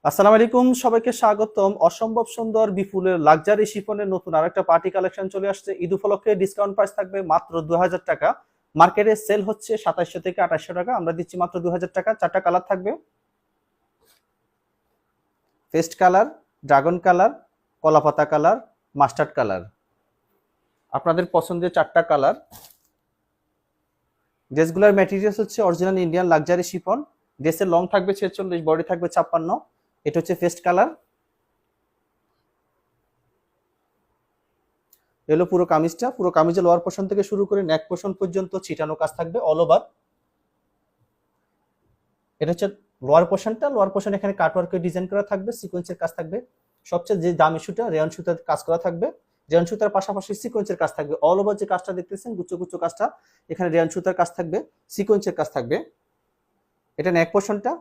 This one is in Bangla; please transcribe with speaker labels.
Speaker 1: আসসালামু আলাইকুম, সবাইকে স্বাগতম। অসম্ভব সুন্দর বিপুলের লাক্সারি শিফনের নতুন আরেকটা পার্টি কালেকশন চলে আসছে। ঈদ উপলক্ষে ডিসকাউন্ট প্রাইস থাকবে মাত্র 2000 টাকা। মার্কেটে সেল হচ্ছে 2700 থেকে 2800 টাকা, আমরা দিচ্ছি মাত্র 2000 টাকা। চারটা কালার থাকবে: পেস্ট কালার, ড্রাগন কালার, কলাপাতা কালার, মাস্টার্ড কালার। আপনাদের পছন্দের চারটা কালার। ড্রেসগুলোর ম্যাটেরিয়ালস হচ্ছে অরিজিনাল ইন্ডিয়ান লাক্সারি শিফন। ড্রেসের লং থাকবে 46, বডি থাকবে 56। এটা হচ্ছে পেস্ট কালার। এলো পুরো কামিজটা। পুরো কামিজের লোয়ার পোর্শন থেকে শুরু করে নেক পোর্শন পর্যন্ত ছিটানো কাজ থাকবে অল ওভার। এটা হচ্ছে লোয়ার পোর্শনটা। লোয়ার পোর্শন এখানে কাটওয়ার্কের ডিজাইন করা থাকবে, সিকোয়েন্সের কাজ থাকবে। সবচেয়ে যে দামি সুতা, রেয়ন সুতার কাজ করা থাকবে। রেয়ন সুতার পাশাপাশি সিকোয়েন্সের কাজ থাকবে। অল ওভার যে কাজটা দেখতেছেন গুচ্ছ গুচ্ছ কাজটা, এখানে রেয়ন সুতার কাজ থাকবে, সিকোয়েন্সের কাজ থাকবে। এটা নেক পোর্শনটা।